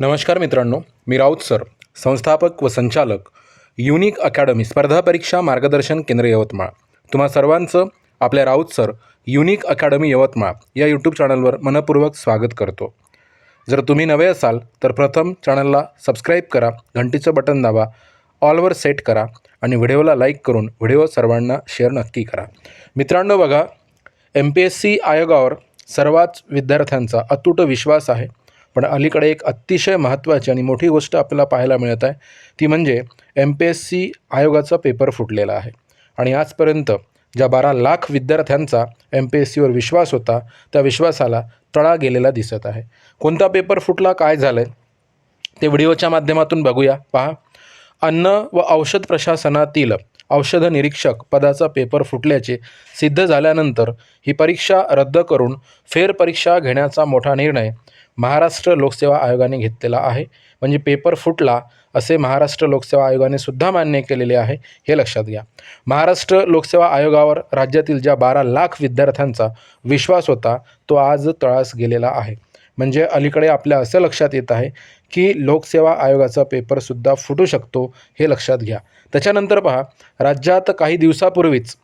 नमस्कार मित्रांनो, मी राऊत सर, संस्थापक व संचालक युनिक अकॅडमी स्पर्धा परीक्षा मार्गदर्शन केंद्र यवतमाळ. तुम्हा सर्वांचं आपल्या Raut sir unique academy Yavatmal या यूट्यूब चॅनलवर मनपूर्वक स्वागत करतो. जर तुम्ही नवे असाल तर प्रथम चॅनलला सबस्क्राईब करा, घंटीचं बटन दाबा, ऑलवर सेट करा आणि व्हिडिओला लाईक करून व्हिडिओ सर्वांना शेअर नक्की करा. मित्रांनो बघा, MPSC आयोगावर सर्वच विद्यार्थ्यांचा अतूट विश्वास आहे. पण अलीकडे एक अतिशय महत्त्वाची आणि मोठी गोष्ट आपल्याला पाहायला मिळत आहे, ती म्हणजे MPSC आयोगाचा पेपर फुटलेला आहे. आणि आजपर्यंत ज्या 12 लाख विद्यार्थ्यांचा MPSCवर विश्वास होता, त्या विश्वासाला तडा गेलेला दिसत आहे. कोणता पेपर फुटला, काय झालं आहे, ते व्हिडिओच्या माध्यमातून बघूया. पहा, अन्न व औषध प्रशासनातील औषध निरीक्षक पदाचा पेपर फुटल्याचे सिद्ध झाल्यानंतर ही परीक्षा रद्द करून फेरपरीक्षा घेण्याचा मोठा निर्णय महाराष्ट्र लोकसेवा आयोगाने घेतलेला आहे. म्हणजे पेपर फुटला असे महाराष्ट्र लोकसेवा आयोगाने सुद्धा मान्य केलेले आहे, हे लक्षात घ्या. महाराष्ट्र लोकसेवा आयोगावर राज्यातील ज्या 12 लाख विद्यार्थ्यांचा विश्वास होता, तो आज तळास गेलेला आहे. म्हणजे अलीकडे आपल्या असं लक्षात येत आहे की लोकसेवा आयोगाचा पेपरसुद्धा फुटू शकतो, हे लक्षात घ्या. त्याच्यानंतर पहा, राज्यात काही दिवसापूर्वीच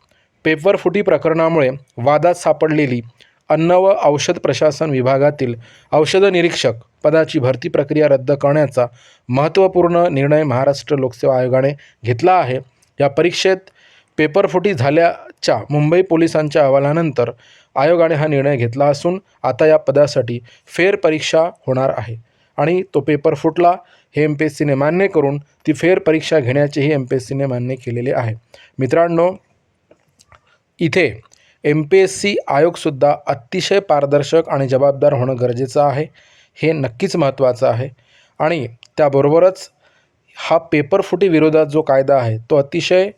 पेपर फुटी प्रकरणामुळे वादात सापडलेली अन्न व औषध प्रशासन विभागातील औषध निरीक्षक पदाची भरती प्रक्रिया रद्द करण्याचा महत्त्वपूर्ण निर्णय महाराष्ट्र लोकसेवा आयोगाने घेतला आहे. या परीक्षेत पेपरफुटी झाल्याच्या मुंबई पोलिसांच्या अहवालानंतर आयोगाने हा निर्णय घेतला असून आता या पदासाठी फेरपरीक्षा होणार आहे. आणि तो पेपर फुटला हे MPSCने मान्य करून ती फेरपरीक्षा घेण्याचेही MPSCने मान्य केलेले आहे. मित्रांनो, इथे MPSC आयोगसुद्धा अतिशय पारदर्शक आणि जबाबदार होणं गरजेचं आहे, हे नक्कीच महत्त्वाचं आहे. आणि त्याबरोबरच हा पेपरफुटी विरोधात जो कायदा आहे तो अतिशय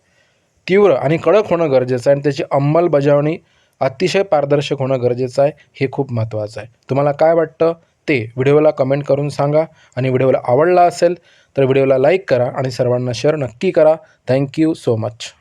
तीव्र आणि कडक होणं गरजेचं आहे आणि त्याची अंमलबजावणी अतिशय पारदर्शक होणं गरजेचं आहे, हे खूप महत्त्वाचं आहे. तुम्हाला काय वाटतं ते व्हिडिओला कमेंट करून सांगा. आणि व्हिडिओला आवडला असेल तर व्हिडिओला लाईक करा आणि सर्वांना शेअर नक्की करा. Thank you so much.